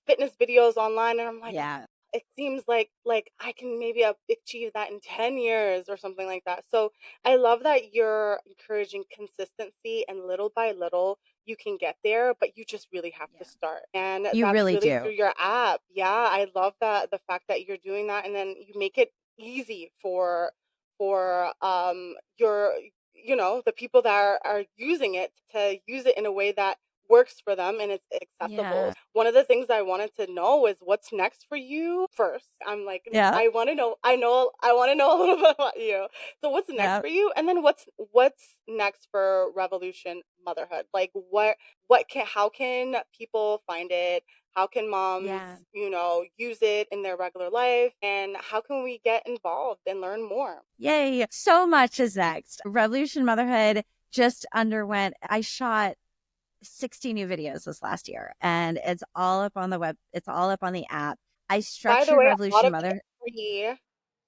fitness videos online, and I'm like, Yeah. it seems like I can maybe achieve that in 10 years or something like that. So I love that you're encouraging consistency, and little by little you can get there, but you just really have to Yeah. start. And You that's really really do. through your app. Yeah, I love that, the fact that you're doing that, and then you make it easy for the people that are using it to use it in a way that works for them and it's accessible. Yeah. One of the things I wanted to know is what's next for you first. I'm like, Yeah. I want to know. I want to know a little bit about you. So what's next Yeah. for you? And then what's next for Revolution Motherhood? Like how can people find it? How can moms, Yeah. use it in their regular life? And how can we get involved and learn more? Yay. So much is next. Revolution Motherhood just underwent, I shot 60 new videos this last year, and it's all up on the web. It's all up on the app. I By the structured way, a lot Revolution of it Mother. is free.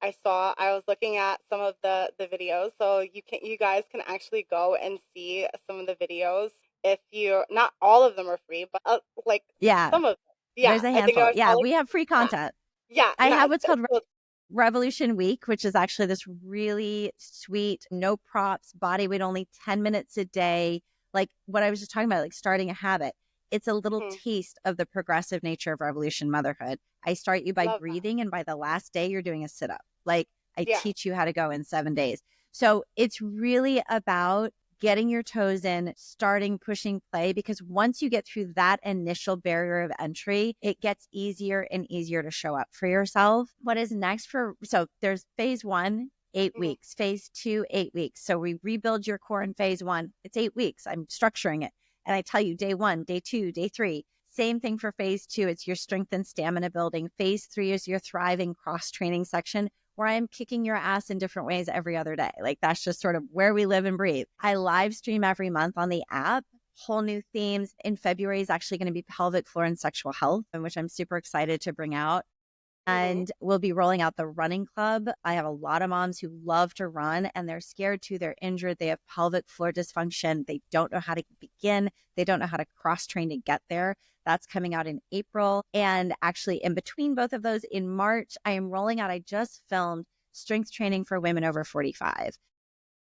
I was looking at some of the videos, so you guys can actually go and see some of the videos. If you not all of them are free, but like Yeah. some of them. Yeah, There's a I think I handful. was Yeah. telling. We have free Yeah, content. yeah, I yeah. have what's called So, Revolution Week, which is actually this really sweet, no props, body weight, only 10 minutes a day. Like what I was just talking about, like starting a habit. It's a little mhm, taste of the progressive nature of Revolution Motherhood. I start you by love that. breathing, and by the last day, you're doing a sit up. Like, I Yeah. teach you how to go in 7 days. So it's really about getting your toes in, starting, pushing play, because once you get through that initial barrier of entry, it gets easier and easier to show up for yourself. What is next so there's phase 1, 8 Mhm. weeks, phase 2, 8 weeks. So we rebuild your core in phase 1. It's 8 weeks. I'm structuring it. And I tell you day 1, day 2, day 3. Same thing for phase 2. It's your strength and stamina building. Phase 3 is your thriving cross training section, where I'm kicking your ass in different ways every other day. Like, that's just sort of where we live and breathe. I live stream every month on the app, whole new themes. In February is actually going to be pelvic floor and sexual health, which I'm super excited to bring out. Mhm. And we'll be rolling out the running club. I have a lot of moms who love to run, and they're scared too. They're injured. They have pelvic floor dysfunction. They don't know how to begin. They don't know how to cross train to get there. That's coming out in April. And actually, in between both of those, in March, I am rolling out, I just filmed strength training for women over 45,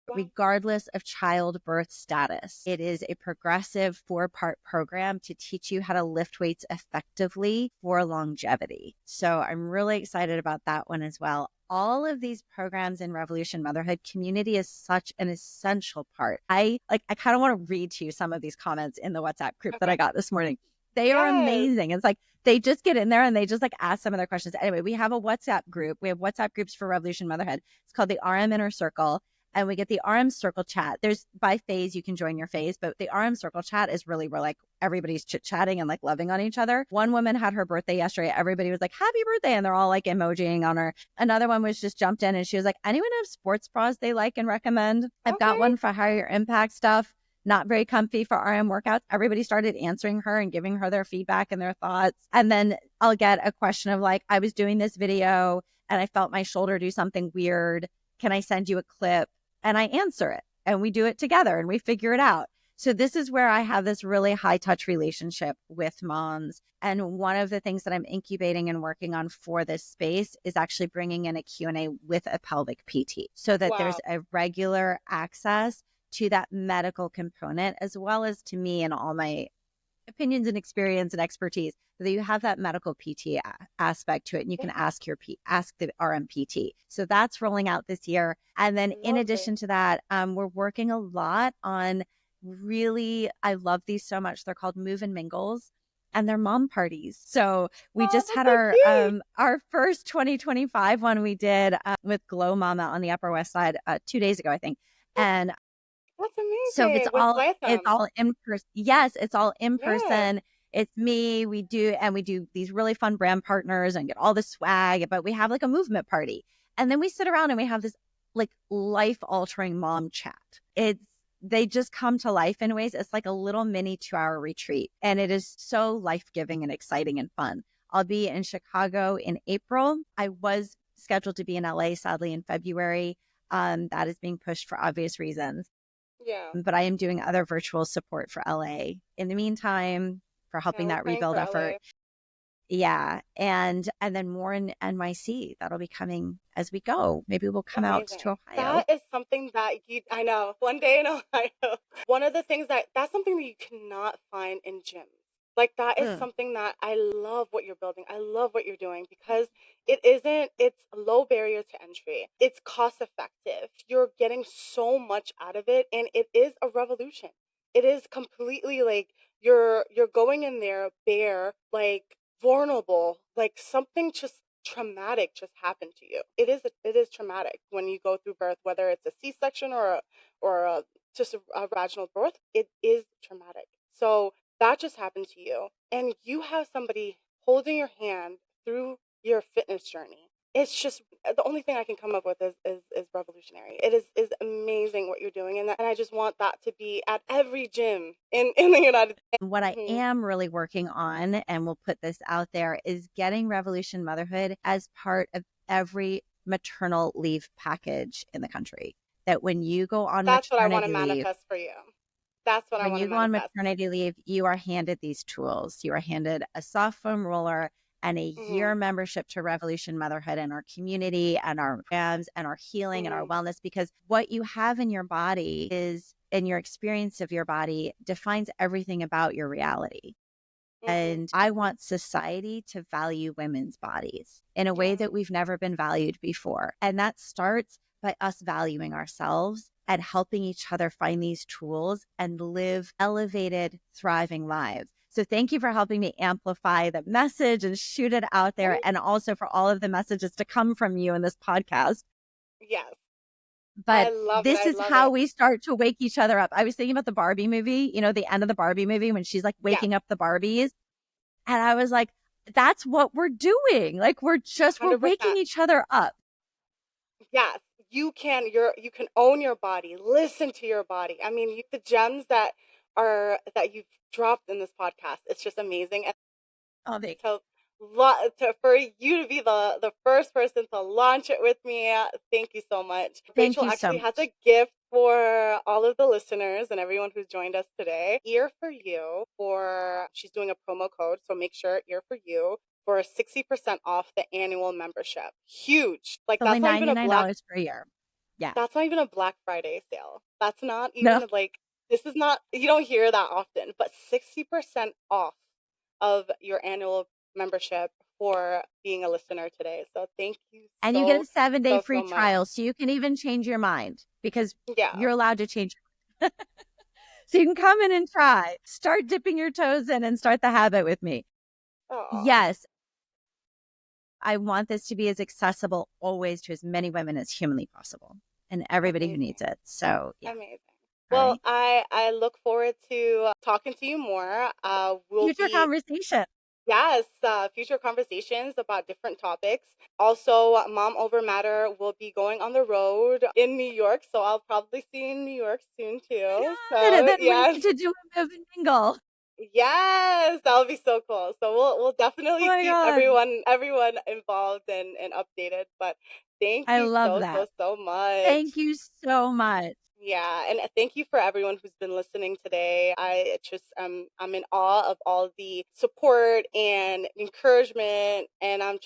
Wow. regardless of childbirth status. It is a progressive 4-part program to teach you how to lift weights effectively for longevity. So I'm really excited about that one as well. All of these programs in Revolution Motherhood, community is such an essential part. I kind of want to read to you some of these comments in the WhatsApp group that Okay. I got this morning. They are Yes. amazing. It's like they just get in there and they just like ask some of their questions. Anyway, we have a WhatsApp group. We have WhatsApp groups for Revolution Motherhood. It's called the RM Inner Circle. And we get the RM circle chat. There's by phase, you can join your phase, but the RM circle chat is really where like everybody's chit chatting and like loving on each other. One woman had her birthday yesterday. Everybody was like, happy birthday. And they're all like emojiing on her. Another one was just jumped in and she was like, anyone have sports bras they like and recommend? I've got Okay. one for higher impact stuff. Not very comfy for RM workouts. Everybody started answering her and giving her their feedback and their thoughts. And then I'll get a question of like, I was doing this video and I felt my shoulder do something weird. Can I send you a clip? And I answer it and we do it together and we figure it out. So this is where I have this really high touch relationship with moms. And one of the things that I'm incubating and working on for this space is actually bringing in a Q&A with a pelvic PT so that there's Wow. a regular access to that medical component, as well as to me and all my opinions and experience and expertise, so that you have that medical PT aspect to it, and you can ask ask the RMPT. So that's rolling out this year. And then I in love it. addition to that, we're working a lot on really, I love these so much. They're called Move and Mingles. And they're mom parties. So we Oh, just that's had so cute. our first 2025 one we did with Glow Mama on the Upper West Side 2 days ago, I think. And That's so amazing. With it's Latham. all in person. Yes, it's all in Yeah. person. It's me. We do these really fun brand partners and get all the swag, but we have like a movement party. And then we sit around and we have this like life altering mom chat. They just come to life in ways. It's like a little mini 2-hour retreat. And it is so life giving and exciting and fun. I'll be in Chicago in April. I was scheduled to be in LA, sadly, in February. That is being pushed for obvious reasons, Yeah. but I am doing other virtual support for LA in the meantime for Yeah, helping we're that praying for rebuild effort. LA. Yeah. And then more in NYC. That'll be coming as we go. Maybe we'll come out to Amazing. Ohio. That is something that I know, one day in Ohio. One of the things that's something that you cannot find in gyms. Like that is Mm. something that I love what you're building. I love what you're doing because it's low barrier to entry. It's cost effective. You're getting so much out of it and it is a revolution. It is completely like you're going in there bare, like vulnerable, like something just traumatic just happened to you. It is traumatic when you go through birth, whether it's a C-section or just a vaginal birth. It is traumatic. So that just happened to you, and you have somebody holding your hand through your fitness journey. It's just the only thing I can come up with is revolutionary. It is amazing what you're doing, and I just want that to be at every gym in the United States. What I Mhm. am really working on, and we'll put this out there, is getting Revolution Motherhood as part of every maternal leave package in the country. That when you go on That's what I want to maternity leave, manifest for you. That's what I when want to you go on manifest. maternity leave, you are handed these tools. You are handed a soft foam roller and a year Mhm. membership to Revolution Motherhood and our community and our programs and our healing and our Mhm. wellness, because what you have in your body is, and your experience of your body defines everything about your reality. Mhm. And I want society to value women's bodies in a way Yeah. that we've never been valued before. And that starts by us valuing ourselves and helping each other find these tools and live elevated, thriving lives. So thank you for helping me amplify the message and shoot it out there. Thank- And also for all of the messages to come from you in this podcast. Yes. I But love it. this I is love how it. we start to wake each other up. I was thinking about the Barbie movie, the end of the Barbie movie when she's like Yes. waking up the Barbies. And I was like, that's what we're doing. Like we're waking 100%. each other up. Yes. You can own your body. Listen to your body. I mean, the gems that you've dropped in this podcast, it's just amazing. Oh, they to, for you to be the first person to launch it with me. Thank you so much. thank Rachel you so actually has much. a gift for all of the listeners and everyone who's joined us today. Ear for you for she's doing a promo code, so make sure ear for you for 60% off the annual membership. Huge. Like It's only that's not even a black $99 per year. Yeah. that's not even a Black Friday sale. That's not No. even like this is not you don't hear that often, but 60% off of your annual membership for being a listener today. So thank you And you get a so 7-day so free so much. trial. So you can even change your mind because Yeah. you're allowed to change. So you can come in and try. Start dipping your toes in and start the habit with me. Oh, Yes, I want this to be as accessible always to as many women as humanly possible. and everybody who Amazing. needs it. So, yeah. Amazing. All Well, right. I look forward to talking to you more. We'll Future be, conversation. yes, future conversations about different topics. Also, Mom Over Matter will be going on the road in New York, so I'll probably see you in New York soon Oh too. my God. And So, then we yes. get to do a mingle. Yes, that'll be so cool. So we'll Oh definitely my keep God. everyone involved and updated. But thank I you love so that. so so much. Thank you so much. Yeah, and thank you for everyone who's been listening today. I just I'm in awe of all the support and encouragement, and I'm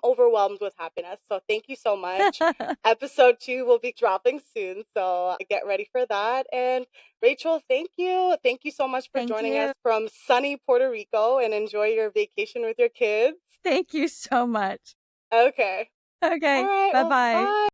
overwhelmed with happiness. So thank you so much. Episode 2 will be dropping soon, so get ready for that. And Rachel, thank you so much for Thank joining us you. from sunny Puerto Rico, and enjoy your vacation with your kids. Thank you so much. Okay, all Okay. right. Bye Well, bye. bye.